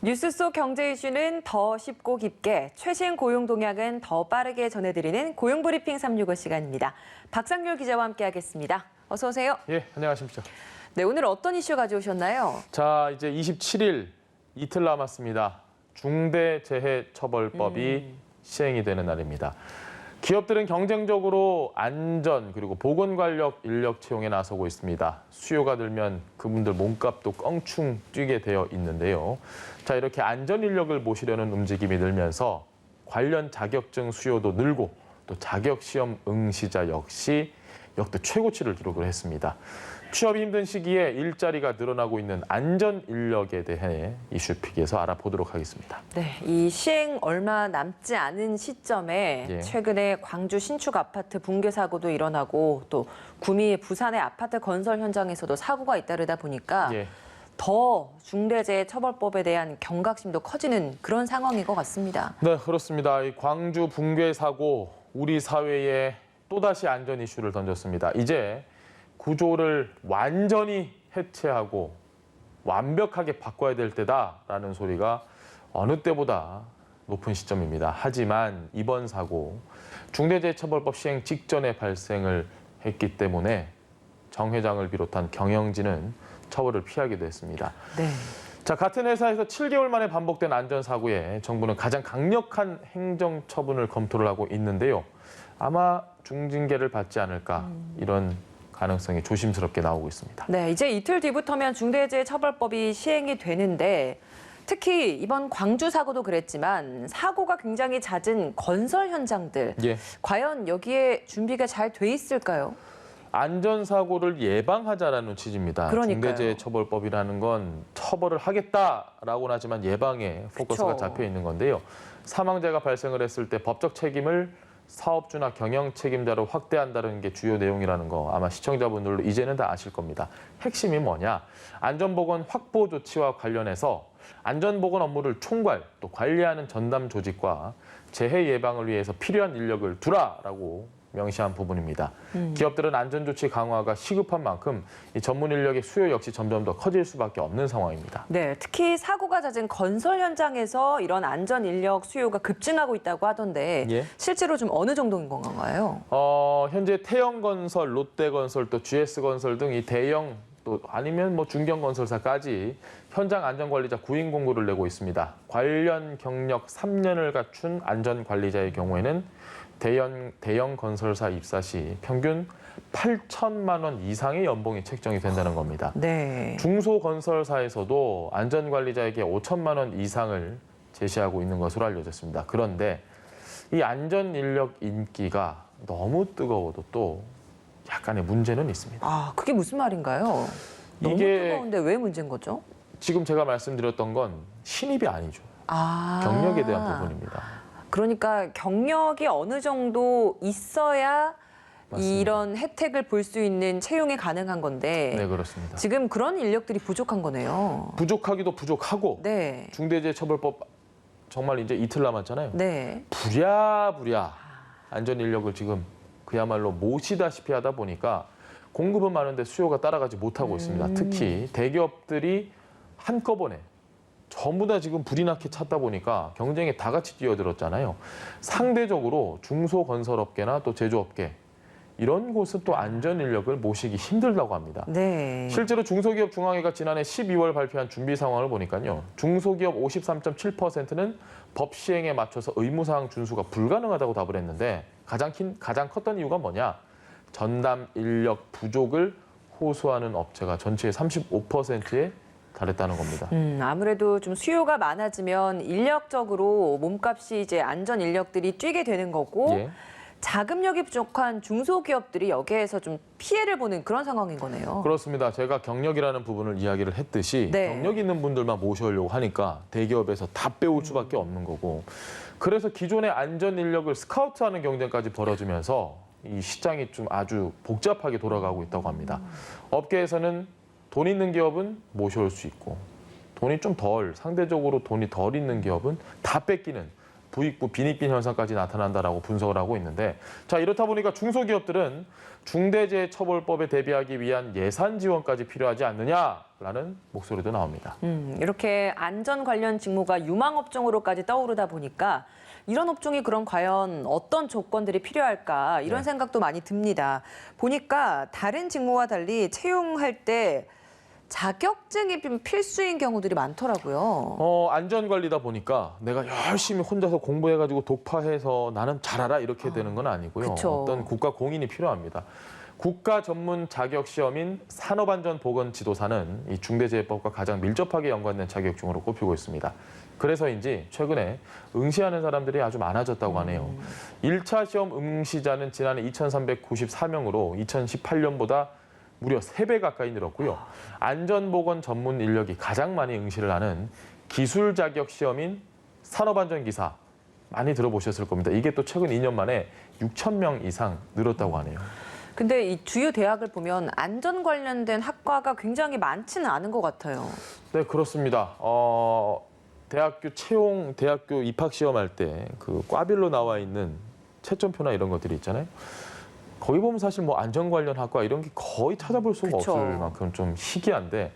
뉴스 속 경제 이슈는 더 쉽고 깊게, 최신 고용 동향은 더 빠르게 전해드리는 고용브리핑 365 시간입니다. 박상률 기자와 함께하겠습니다. 어서 오세요. 예, 안녕하십니까. 네, 오늘 어떤 이슈 가져오셨나요? 자, 이제 27일 이틀 남았습니다. 중대재해처벌법이 시행이 되는 날입니다. 기업들은 경쟁적으로 안전 그리고 보건관련 인력 채용에 나서고 있습니다. 수요가 늘면 그분들 몸값도 껑충 뛰게 되어 있는데요. 자, 이렇게 안전 인력을 모시려는 움직임이 늘면서 관련 자격증 수요도 늘고 또 자격시험 응시자 역시 역대 최고치를 기록을 했습니다. 취업이 힘든 시기에 일자리가 늘어나고 있는 안전 인력에 대해 이슈픽에서 알아보도록 하겠습니다. 네, 이 시행 얼마 남지 않은 시점에 최근에 광주 신축 아파트 붕괴 사고도 일어나고 또 구미 부산의 아파트 건설 현장에서도 사고가 잇따르다 보니까 더 중대재해처벌법에 대한 경각심도 커지는 그런 상황인 것 같습니다. 네, 그렇습니다. 이 광주 붕괴 사고 우리 사회에 또다시 안전 이슈를 던졌습니다. 이제 구조를 완전히 해체하고 완벽하게 바꿔야 될 때다라는 소리가 어느 때보다 높은 시점입니다. 하지만 이번 사고 중대재해처벌법 시행 직전에 발생을 했기 때문에 정 회장을 비롯한 경영진은 처벌을 피하게 됐습니다. 네. 자, 같은 회사에서 7개월 만에 반복된 안전사고에 정부는 가장 강력한 행정처분을 검토를 하고 있는데요. 아마 중징계를 받지 않을까 이런 가능성이 조심스럽게 나오고 있습니다. 네, 이제 이틀 뒤부터면 중대재해처벌법이 시행이 되는데 특히 이번 광주 사고도 그랬지만 사고가 굉장히 잦은 건설 현장들, 과연 여기에 준비가 잘 돼 있을까요? 안전사고를 예방하자라는 취지입니다. 중대재해처벌법이라는 건 처벌을 하겠다라고는 하지만 예방에 포커스가 잡혀 있는 건데요. 사망자가 발생을 했을 때 법적 책임을 사업주나 경영 책임자로 확대한다는 게 주요 내용이라는 거 아마 시청자분들도 이제는 다 아실 겁니다. 핵심이 뭐냐? 안전보건 확보 조치와 관련해서 안전보건 업무를 총괄, 또 관리하는 전담 조직과 재해 예방을 위해서 필요한 인력을 두라라고 명시한 부분입니다. 기업들은 안전조치 강화가 시급한 만큼 이 전문 인력의 수요 역시 점점 더 커질 수밖에 없는 상황입니다. 네, 특히 사고가 잦은 건설 현장에서 이런 안전 인력 수요가 급증하고 있다고 하던데 실제로 좀 어느 정도인 건가요? 현재 태영건설, 롯데건설, 또 GS건설 등 이 대형 또 아니면 뭐 중견건설사까지 현장 안전관리자 구인 공고를 내고 있습니다. 관련 경력 3년을 갖춘 안전관리자의 경우에는 대형 건설사 입사 시 평균 8천만 원 이상의 연봉이 책정이 된다는 겁니다. 네. 중소건설사에서도 안전관리자에게 5천만 원 이상을 제시하고 있는 것으로 알려졌습니다. 그런데 이 안전인력 인기가 너무 뜨거워도 또 약간의 문제는 있습니다. 아, 그게 무슨 말인가요? 너무 뜨거운데 왜 문제인 거죠? 지금 제가 말씀드렸던 건 신입이 아니죠. 경력에 대한 부분입니다. 그러니까 경력이 어느 정도 있어야 맞습니다. 이런 혜택을 볼 수 있는 채용이 가능한 건데 네, 그렇습니다. 지금 그런 인력들이 부족한 거네요. 부족하기도 부족하고 중대재해처벌법 정말 이제 이틀 남았잖아요. 부랴부랴 안전 인력을 지금 그야말로 모시다시피 하다 보니까 공급은 많은데 수요가 따라가지 못하고 있습니다. 특히 대기업들이 한꺼번에 전부 다 지금 불이 나게 찾다 보니까 경쟁에 다 같이 뛰어들었잖아요. 상대적으로 중소건설업계나 또 제조업계 이런 곳은 또 안전 인력을 모시기 힘들다고 합니다. 실제로 중소기업 중앙회가 지난해 12월 발표한 준비 상황을 보니까요. 중소기업 53.7%는 법 시행에 맞춰서 의무사항 준수가 불가능하다고 답을 했는데 가장 컸던 이유가 뭐냐? 전담 인력 부족을 호소하는 업체가 전체의 35%에 달했다는 겁니다. 아무래도 좀 수요가 많아지면 인력적으로 몸값이 이제 안전 인력들이 뛰게 되는 거고 자금력이 부족한 중소기업들이 여기에서 좀 피해를 보는 그런 상황인 거네요. 그렇습니다. 제가 경력이라는 부분을 이야기를 했듯이 경력 있는 분들만 모셔오려고 하니까 대기업에서 다 빼올 수밖에 없는 거고 그래서 기존의 안전 인력을 스카우트하는 경쟁까지 벌어지면서 이 시장이 좀 아주 복잡하게 돌아가고 있다고 합니다. 업계에서는 돈 있는 기업은 모셔올 수 있고 돈이 좀 상대적으로 돈이 덜 있는 기업은 다 뺏기는 부익부 빈익빈 현상까지 나타난다라고 분석을 하고 있는데, 자, 이렇다 보니까 중소기업들은 중대재해처벌법에 대비하기 위한 예산 지원까지 필요하지 않느냐라는 목소리도 나옵니다. 이렇게 안전 관련 직무가 유망업종으로까지 떠오르다 보니까 이런 업종이 그럼 과연 어떤 조건들이 필요할까 이런 생각도 많이 듭니다. 보니까 다른 직무와 달리 채용할 때 자격증이 필수인 경우들이 많더라고요. 안전관리다 보니까 내가 열심히 혼자서 공부해가지고 독파해서 나는 잘 알아 이렇게 되는 건 아니고요. 그쵸. 어떤 국가 공인이 필요합니다. 국가 전문 자격 시험인 산업안전보건지도사는 이 중대재해법과 가장 밀접하게 연관된 자격증으로 꼽히고 있습니다. 그래서인지 최근에 응시하는 사람들이 아주 많아졌다고 하네요. 1차 시험 응시자는 지난해 2,394명으로 2018년보다 무려 3배 가까이 늘었고요. 안전보건 전문 인력이 가장 많이 응시를 하는 기술 자격 시험인 산업안전기사 많이 들어보셨을 겁니다. 이게 또 최근 2년 만에 6,000명 이상 늘었다고 하네요. 근데 이 주요 대학을 보면 안전 관련된 학과가 굉장히 많지는 않은 것 같아요. 네, 그렇습니다. 대학교 채용, 대학교 입학 시험할 때 그 과별로 나와 있는 채점표나 이런 것들이 있잖아요. 거기 보면 사실 뭐 안전 관련 학과 이런 게 거의 찾아볼 수가 그쵸. 없을 만큼 좀 희귀한데,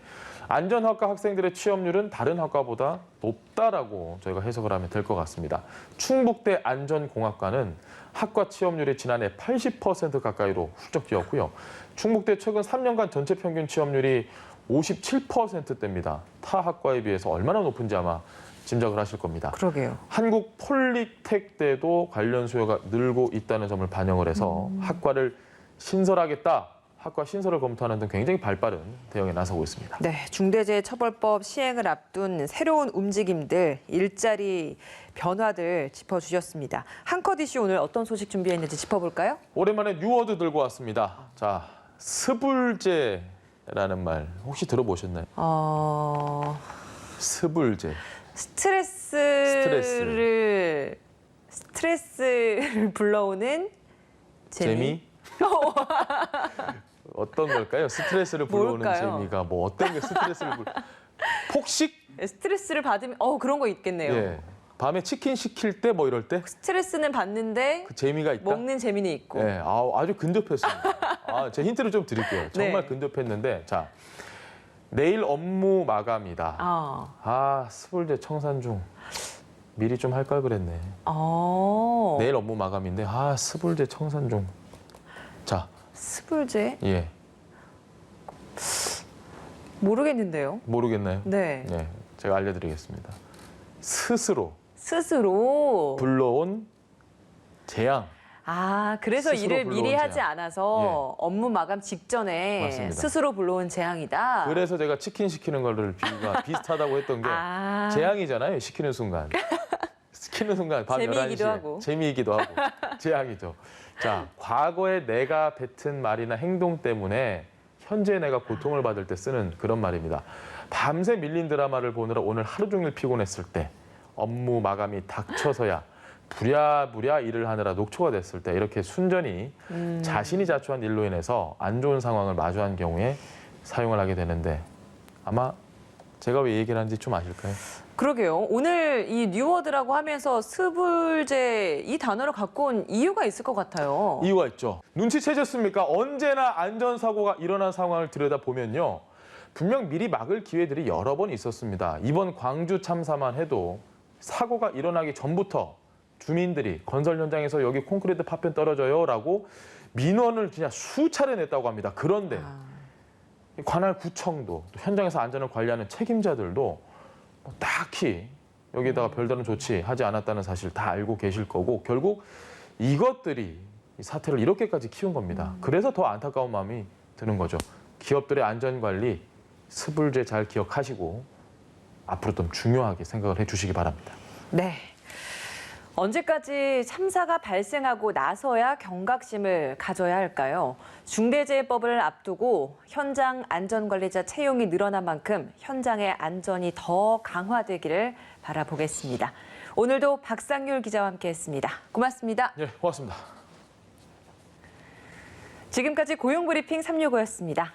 안전학과 학생들의 취업률은 다른 학과보다 높다라고 저희가 해석을 하면 될 것 같습니다. 충북대 안전공학과는 학과 취업률이 지난해 80% 가까이로 훌쩍 뛰었고요. 충북대 최근 3년간 전체 평균 취업률이 57%대입니다. 타 학과에 비해서 얼마나 높은지 아마 짐작을 하실 겁니다. 그러게요. 한국 폴리텍대도 관련 수요가 늘고 있다는 점을 반영을 해서 학과를 신설하겠다, 학과 신설을 검토하는 등 굉장히 발빠른 대응에 나서고 있습니다. 네, 중대재해처벌법 시행을 앞둔 새로운 움직임들, 일자리 변화들 짚어주셨습니다. 한컷 이슈 오늘 어떤 소식 준비했는지 짚어볼까요? 오랜만에 뉴워드 들고 왔습니다. 자, 스불제라는 말 혹시 들어보셨나요? 스불제. 스트레스를 불러오는 재미? 어떤 걸까요? 스트레스를 불러오는 뭘까요? 재미가 뭐 어떤 게 스트레스를 폭식? 스트레스를 받으면 그런 거 있겠네요. 예. 밤에 치킨 시킬 때 뭐 이럴 때 스트레스는 받는데 그 재미가 있다. 먹는 재미는 있고. 예. 아주 근접했습니다. 제 힌트를 좀 드릴게요. 정말 네. 근접했는데, 자, 내일 업무 마감이다. 스불제 청산중 미리 좀 할 걸 그랬네. 내일 업무 마감인데 스불제 청산중. 자, 스불제? 예. 모르겠는데요. 모르겠나요? 네. 네, 제가 알려드리겠습니다. 스스로 불러온 재앙. 그래서 일을 미리 하지 않아서 업무 마감 직전에 맞습니다. 스스로 불러온 재앙이다. 그래서 제가 치킨 시키는 거를 비유가 비슷하다고 했던 게 재앙이잖아요. 시키는 순간. 시키는 순간 밤 재미이기도 11시에. 하고. 재미이기도 하고. 재앙이죠. 자, 과거에 내가 뱉은 말이나 행동 때문에 현재 내가 고통을 받을 때 쓰는 그런 말입니다. 밤새 밀린 드라마를 보느라 오늘 하루 종일 피곤했을 때, 업무 마감이 닥쳐서야 부랴부랴 일을 하느라 녹초가 됐을 때, 이렇게 순전히 자신이 자초한 일로 인해서 안 좋은 상황을 마주한 경우에 사용을 하게 되는데, 아마 제가 왜 얘기를 하는지 좀 아실까요? 그러게요. 오늘 이 뉴워드라고 하면서 스불제 이 단어를 갖고 온 이유가 있을 것 같아요. 이유가 있죠. 눈치채셨습니까? 언제나 안전사고가 일어난 상황을 들여다보면요, 분명 미리 막을 기회들이 여러 번 있었습니다. 이번 광주 참사만 해도 사고가 일어나기 전부터 주민들이 건설 현장에서 여기 콘크리트 파편 떨어져요 라고 민원을 그냥 수차례 냈다고 합니다. 그런데 관할 구청도, 또 현장에서 안전을 관리하는 책임자들도 뭐 딱히 여기에다가 별다른 조치하지 않았다는 사실 다 알고 계실 거고, 결국 이것들이 이 사태를 이렇게까지 키운 겁니다. 그래서 더 안타까운 마음이 드는 거죠. 기업들의 안전관리, 스불제 잘 기억하시고 앞으로 좀 중요하게 생각을 해주시기 바랍니다. 네. 언제까지 참사가 발생하고 나서야 경각심을 가져야 할까요? 중대재해법을 앞두고 현장 안전관리자 채용이 늘어난 만큼 현장의 안전이 더 강화되기를 바라보겠습니다. 오늘도 박상률 기자와 함께했습니다. 고맙습니다. 네, 고맙습니다. 지금까지 고용브리핑 365였습니다.